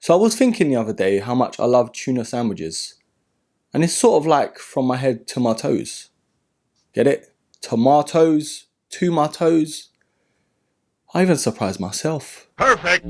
So I was thinking the other day how much I love tuna sandwiches. And it's sort of like from my head to my toes. Get it? Tomatoes, to my toes. I even surprised myself. Perfect.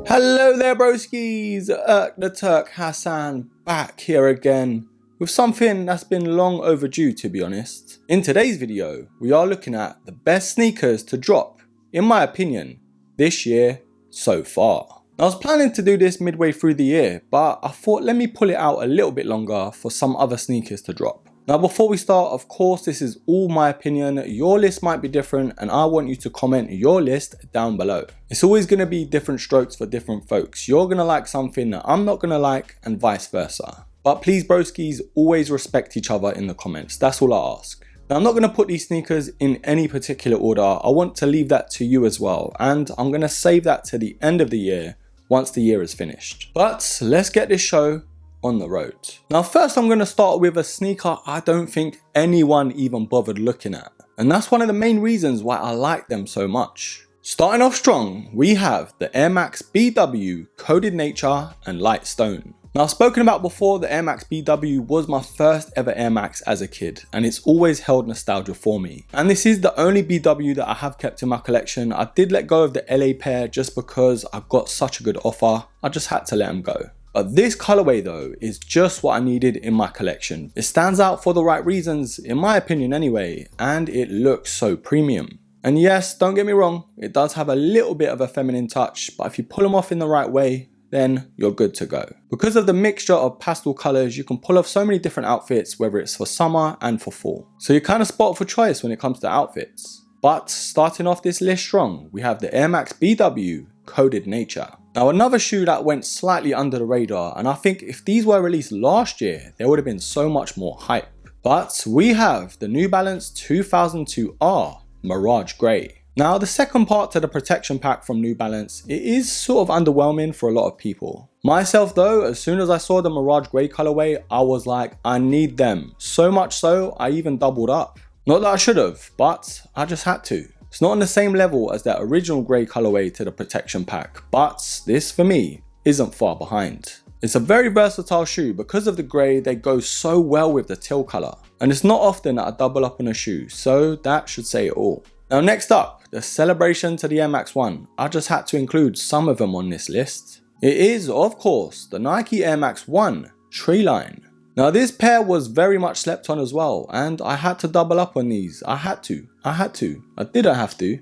Hello there broskies, the Turk Hassan back here again with something that's been long overdue, to be honest. In today's video, we are looking at the best sneakers to drop, in my opinion, this year so far. I was planning to do this midway through the year, but I thought let me pull it out a little bit longer for some other sneakers to drop. Now before we start, of course this is all my opinion, your list might be different and I want you to comment your list down below. It's always going to be different strokes for different folks. You're going to like something that I'm not going to like and vice versa. But please broskies, always respect each other in the comments, that's all I ask. Now I'm not going to put these sneakers in any particular order, I want to leave that to you as well, and I'm going to save that to the end of the year once the year is finished. But let's get this show on the road. Now first I'm going to start with a sneaker I don't think anyone even bothered looking at, and that's one of the main reasons why I like them so much. Starting off strong, we have the Air Max BW Coded Nature and Light Stone. Now I've spoken about before, the Air Max BW was my first ever Air Max as a kid and it's always held nostalgia for me. And this is the only BW that I have kept in my collection. I did let go of the LA pair just because I got such a good offer, I just had to let them go. But this colorway though is just what I needed in my collection. It stands out for the right reasons, in my opinion anyway, and it looks so premium. And yes, don't get me wrong, it does have a little bit of a feminine touch, but if you pull them off in the right way, then you're good to go. Because of the mixture of pastel colors, you can pull off so many different outfits, whether it's for summer and for fall. So you're kind of spot for choice when it comes to outfits. But starting off this list strong, we have the Air Max BW Coded Nature. Now another shoe that went slightly under the radar, and I think if these were released last year, there would have been so much more hype. But we have the New Balance 2002R Mirage Grey. Now the second part to the protection pack from New Balance, it is sort of underwhelming for a lot of people. Myself though, as soon as I saw the Mirage Grey colorway, I was like, I need them. So much so, I even doubled up. Not that I should have, but I just had to. It's not on the same level as that original grey colorway to the protection pack, but this for me isn't far behind. It's a very versatile shoe. Because of the grey, they go so well with the teal colour. And it's not often that I double up on a shoe, so that should say it all. Now next up, the celebration to the Air Max 1. I just had to include some of them on this list. It is, of course, the Nike Air Max 1 Treeline. Now this pair was very much slept on as well, and I had to double up on these. I didn't have to,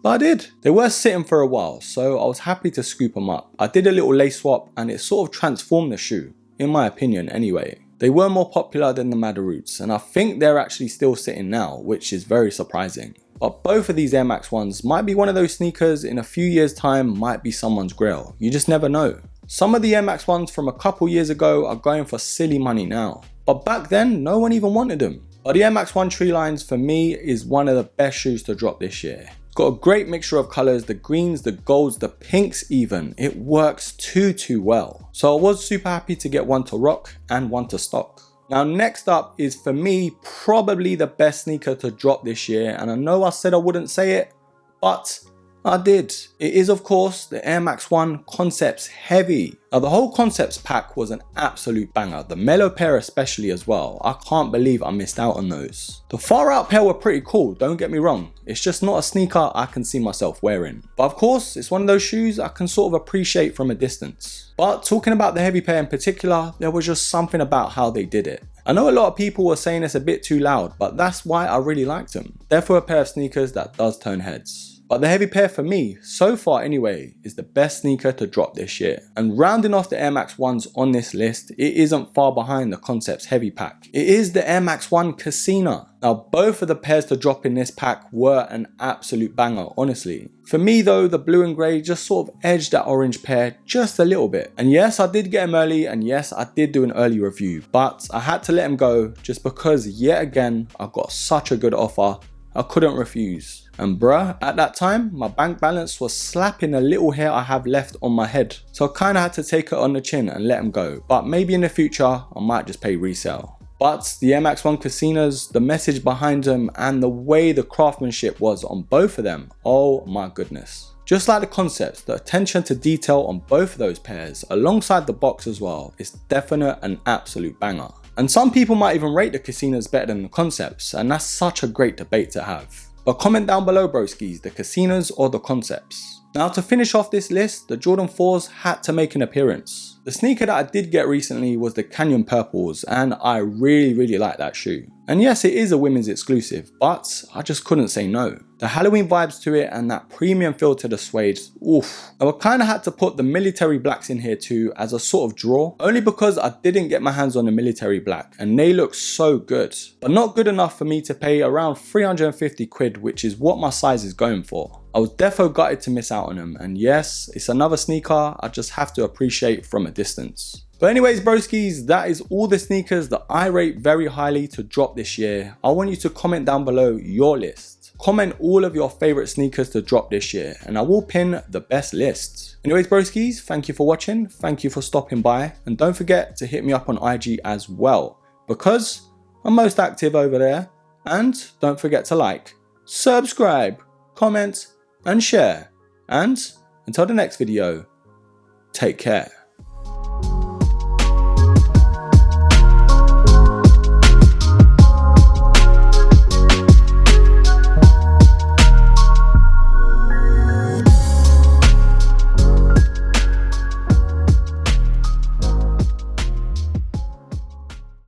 but I did. They were sitting for a while, so I was happy to scoop them up. I did a little lace swap and it sort of transformed the shoe, in my opinion anyway. They were more popular than the Madder Roots, and I think they're actually still sitting now, which is very surprising. But both of these Air Max 1s might be one of those sneakers in a few years time might be someone's grail. You just never know. Some of the Air Max 1s from a couple years ago are going for silly money now. But back then, no one even wanted them. But the Air Max 1 Treelines for me is one of the best shoes to drop this year. It's got a great mixture of colours, the greens, the golds, the pinks even. It works too well. So I was super happy to get one to rock and one to stock. Now next up is for me probably the best sneaker to drop this year, and I know I said I wouldn't say it, but I did. It is of course the Air Max 1 Concepts Heavy. Now the whole Concepts pack was an absolute banger, the Mellow pair especially as well. I can't believe I missed out on those. The Far Out pair were pretty cool, don't get me wrong. It's just not a sneaker I can see myself wearing. But of course, it's one of those shoes I can sort of appreciate from a distance. But talking about the Heavy pair in particular, there was just something about how they did it. I know a lot of people were saying it's a bit too loud, but that's why I really liked them. Therefore a pair of sneakers that does turn heads. But the Heavy pair for me, so far anyway, is the best sneaker to drop this year. And rounding off the Air Max 1s on this list, it isn't far behind the Concepts Heavy pack. It is the Air Max 1 Casino. Now both of the pairs to drop in this pack were an absolute banger, honestly. For me though, the blue and grey just sort of edged that orange pair just a little bit. And yes, I did get them early, and yes, I did do an early review, but I had to let them go just because yet again, I got such a good offer, I couldn't refuse. And bruh, at that time, my bank balance was slapping the little hair I have left on my head. So I kinda had to take it on the chin and let them go. But maybe in the future, I might just pay resale. But the Air Max 1 Casinas, the message behind them and the way the craftsmanship was on both of them, oh my goodness. Just like the concepts, the attention to detail on both of those pairs alongside the box as well is definite an absolute banger. And some people might even rate the Casinas better than the concepts, and that's such a great debate to have. But comment down below broskies, the Casinas or the concepts. Now to finish off this list, the Jordan 4s had to make an appearance. The sneaker that I did get recently was the Canyon Purples, and I really like that shoe. And yes, it is a women's exclusive, but I just couldn't say no. The Halloween vibes to it and that premium feel to the suede, oof. I kinda had to put the military blacks in here too as a sort of draw, only because I didn't get my hands on the military black and they look so good. But not good enough for me to pay around 350 quid, which is what my size is going for. I was defo gutted to miss out on them, and yes, it's another sneaker I just have to appreciate from a distance. But anyways broskies, that is all the sneakers that I rate very highly to drop this year. I want you to comment down below your list. Comment all of your favorite sneakers to drop this year and I will pin the best lists. Anyways broskies, thank you for watching, thank you for stopping by, and don't forget to hit me up on IG as well, because I'm most active over there. And don't forget to like, subscribe, comment and share. And until the next video, take care.